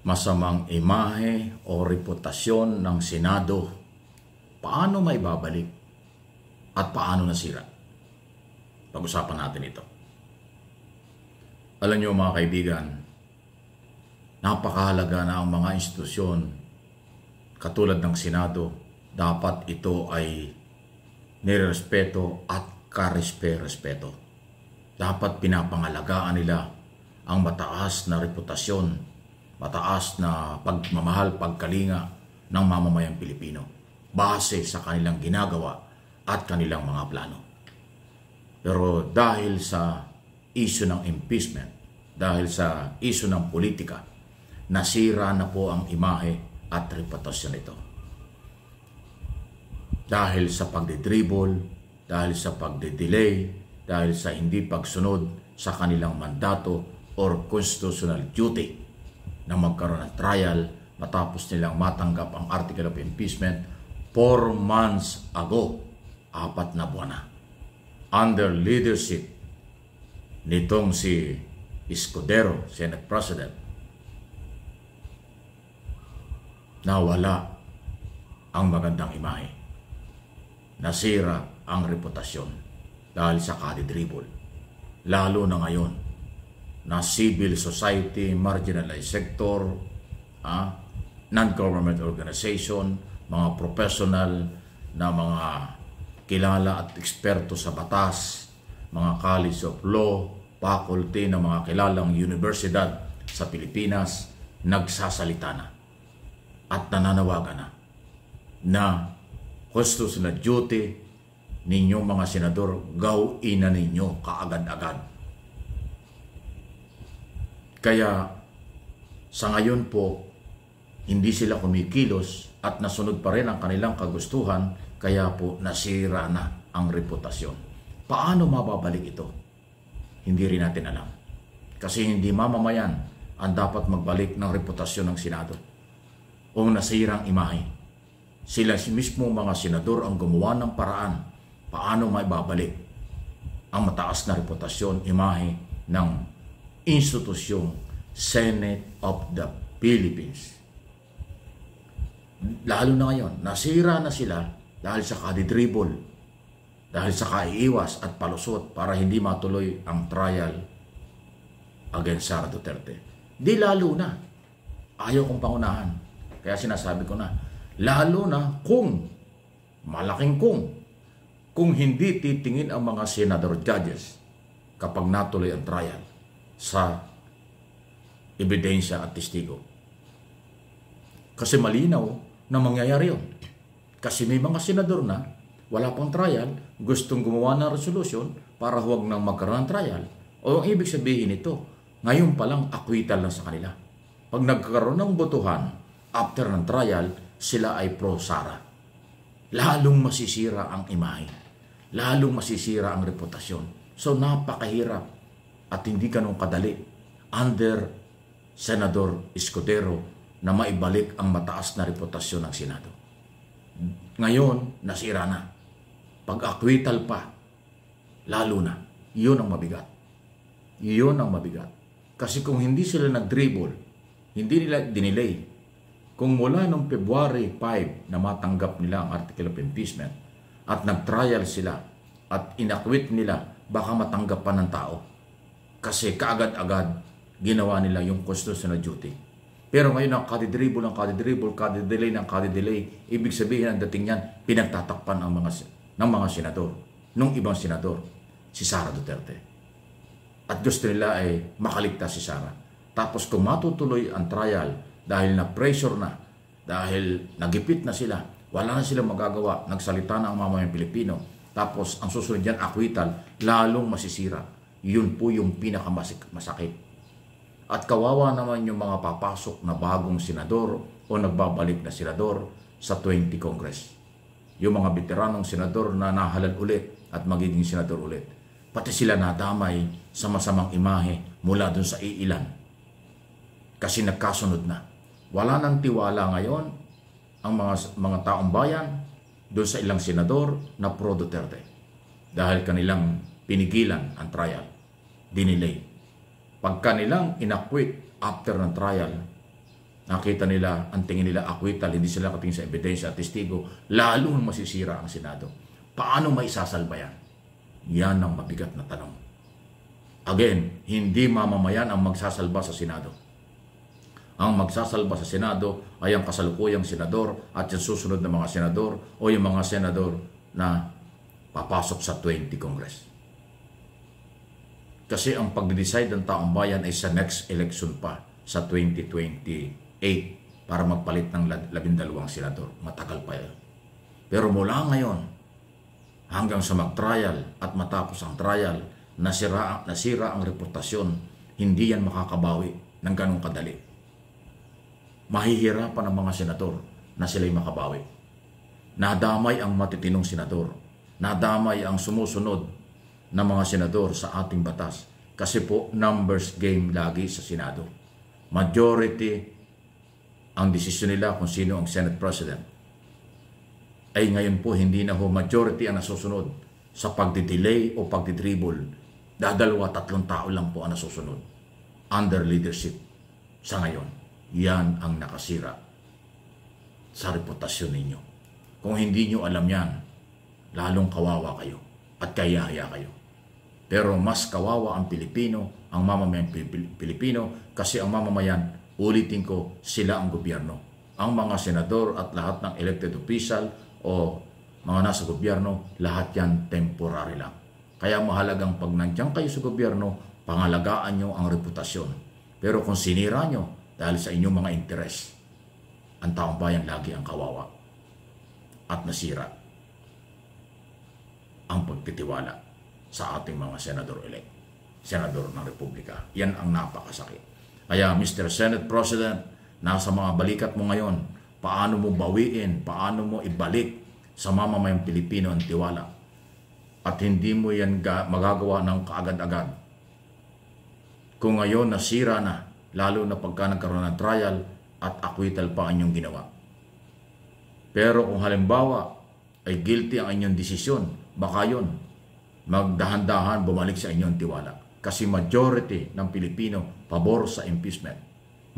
masamang imahe o reputasyon ng Senado, paano may babalik at paano nasira? Pag-usapan natin ito. Alam niyo mga kaibigan, napakahalaga na ang mga institusyon katulad ng Senado, dapat ito ay nirespeto at karespeto. Dapat pinapangalagaan nila ang mataas na reputasyon, mataas na pagmamahal, pagkalinga ng mamamayang Pilipino base sa kanilang ginagawa at kanilang mga plano. Pero dahil sa issue ng impeachment, dahil sa issue ng politika, nasira na po ang imahe at reputasyon nito. Dahil sa pagdidribble, dahil sa pagdidelay, dahil sa hindi pagsunod sa kanilang mandato or constitutional duty na magkaroon ng trial matapos nilang matanggap ang article of impeachment 4 months ago, 4 na buwan na. Under leadership nitong si Escudero, Senate President, nawala ang magandang imahe. Nasira ang reputasyon dahil sa kadidribble. Lalo na ngayon na civil society, marginalized sector, non-government organization, mga professional na mga kilala at eksperto sa batas, mga college of law, faculty ng mga kilalang universidad sa Pilipinas, nagsasalita na at nananawagan na constitutional duty ninyong mga senador, gawin na ninyo kaagad-agad. Kaya sa ngayon po, hindi sila kumikilos at nasunod pa rin ang kanilang kagustuhan, kaya po nasira na ang reputasyon. Paano mababalik ito? Hindi rin natin alam. Kasi hindi mamamayan ang dapat magbalik ng reputasyon ng Senado o nasirang imahe. Sila mismo mga senador ang gumawa ng paraan paano maibabalik ang mataas na reputasyon, imahe ng institusyong Senate of the Philippines. Lalo na ngayon, nasira na sila dahil sa kadidribble, dahil sa kaiiwas at palusot para hindi matuloy ang trial against Sara Duterte. Di lalo na. Ayaw kong pangunahan. Kaya sinasabi ko na, lalo na kung, malaking kung hindi titingin ang mga senador judges kapag natuloy ang trial sa ebidensya at testigo. Kasi malinaw na mangyayari yun. Kasi may mga senador na wala pang trial, gustong gumawa ng resolution para huwag nang magkaroon ng trial. O ang ibig sabihin nito, ngayon pa lang acquittal lang sa kanila. Pag nagkaroon ng botohan after ng trial, sila ay pro-Sara. Lalong masisira ang imahe. Lalong masisira ang reputasyon. So napakahirap at hindi ganun kadali under Senador Escudero na maibalik ang mataas na reputasyon ng Senado. Ngayon, nasira na. Pag-acquittal pa, lalo na. Iyon ang mabigat. Iyon ang mabigat. Kasi kung hindi sila nag-dribble, hindi nila dinelay, kung mula noong February 5 na matanggap nila ang article of impeachment at nag-trial sila at inakwit nila, baka matanggap pa ng tao. Kasi kaagad-agad ginawa nila yung constitutional duty. Pero ngayon ang kadidribble, kadidelay ng kadidelay, ibig sabihin ang dating yan, pinagtatakpan ng mga senador, ng ibang senador, si Sara Duterte. At gusto nila ay makaligtas si Sara. Tapos kung matutuloy ang trial dahil na-pressure na, dahil nagipit na sila, wala na silang magagawa, nagsalita na ang mamayang Pilipino, tapos ang susunod yan, acquittal, lalong masisira. Yun po yung pinakamasakit. At kawawa naman yung mga papasok na bagong senador o nagbabalik na senador sa 20 Congress. Yung mga veteranong senador na nahalal ulit at magiging senador ulit. Pati sila nadamay sa masamang imahe mula dun sa iilan. Kasi nagkasunod na. Wala nang tiwala ngayon ang mga taong bayan doon sa ilang senador na pro Duterte dahil kanilang pinigilan ang trial, dinelay. Pagka nilang inakwit after ng trial, nakita nila, ang tingin nila acquittal, hindi sila katingin sa ebidensya at testigo, lalong masisira ang Senado. Paano maisasalba yan? Yan ang mabigat na tanong. Again, hindi mamamayan ang magsasalba sa Senado. Ang magsasalba sa Senado ay ang kasalukuyang senador at yung susunod na mga senador o yung mga senador na papasok sa 20 Congress. Kasi ang pagde-decide ng taong bayan ay sa next election pa, sa 2028, para magpalit ng 12 senador. Matagal pa yan. Pero mula ngayon, hanggang sa mag-trial at matapos ang trial, nasira ang reputasyon, hindi yan makakabawi ng ganong kadali. Mahihirapan ang mga senador na sila'y makabawi. Nadamay ang matitinong senador. Nadamay ang sumusunod na mga senador sa ating batas. Kasi po, numbers game lagi sa Senado. Majority ang desisyon nila kung sino ang Senate President. Ay ngayon po, hindi na ho majority ang nasusunod sa pagdidelay o pagdidribble. Dadalawa, 3 tao lang po ang nasusunod under leadership sa ngayon. Yan ang nakasira sa reputasyon ninyo. Kung hindi nyo alam yan, lalong kawawa kayo at kayahaya kayo. Pero mas kawawa ang Pilipino, ang mamamayang Pilipino, kasi ang mamamayan, ulitin ko, sila ang gobyerno. Ang mga senador at lahat ng elected official o mga nasa gobyerno, lahat yan temporary lang. Kaya mahalagang pag nandiyan kayo sa gobyerno, pangalagaan nyo ang reputasyon. Pero kung sinira nyo, dahil sa inyong mga interes, ang taong bayan lagi ang kawawa at nasira ang pagtitiwala sa ating mga senador-elect, senador ng Republika. Yan ang napakasakit. Kaya Mr. Senate President, nasa mga balikat mo ngayon, paano mo bawiin, paano mo ibalik sa mamamayang Pilipino ang tiwala. At hindi mo yan magagawa ng kaagad-agad. Kung ngayon nasira na, lalo na pagka nagkaroon ng trial at acquittal pa ang inyong ginawa. Pero kung halimbawa ay guilty ang inyong desisyon, baka yun, magdahan-dahan bumalik sa inyong tiwala. Kasi majority ng Pilipino pabor sa impeachment.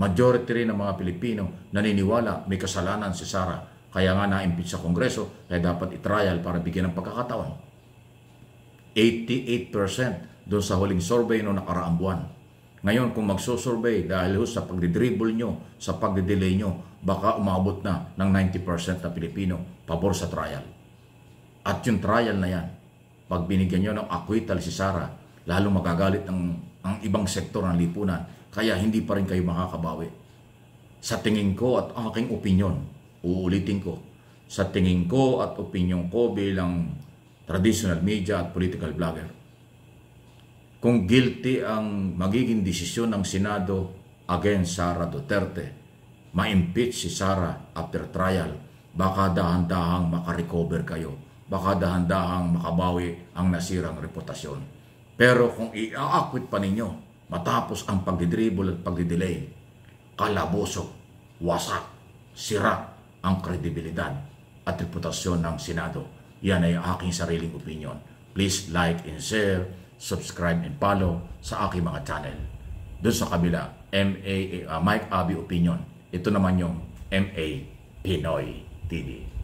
Majority rin ng mga Pilipino naniniwala may kasalanan si Sara. Kaya nga na-impeach sa Kongreso, kaya dapat i-trial para bigyan ng pagkakataon. 88% doon sa huling survey noong nakaraang buwan. Ngayon, kung magsusurvey dahil sa pagdidribble nyo, sa pagdidelay nyo, baka umabot na ng 90% na Pilipino pabor sa trial. At yung trial na yan, pag binigyan nyo ng acquittal si Sara, lalo magagalit ang ibang sektor ng lipunan, kaya hindi pa rin kayo makakabawi. Sa tingin ko at aking opinyon, uulitin ko, sa tingin ko at opinyon ko bilang traditional media at political blogger, kung guilty ang magiging desisyon ng Senado against Sara Duterte, ma-impeach si Sara after trial, baka dahan-dahang makarecover kayo, baka dahan-dahang makabawi ang nasirang reputasyon. Pero kung i-acquit pa ninyo matapos ang pagdidribble at pagdidelay, kalaboso, wasak, sira ang kredibilidad at reputasyon ng Senado. Yan ay aking sariling opinion. Please like and share, subscribe and follow sa aking mga channel. Doon sa kabila, Mike Abby Opinion. Ito naman yung MA Pinoy TV.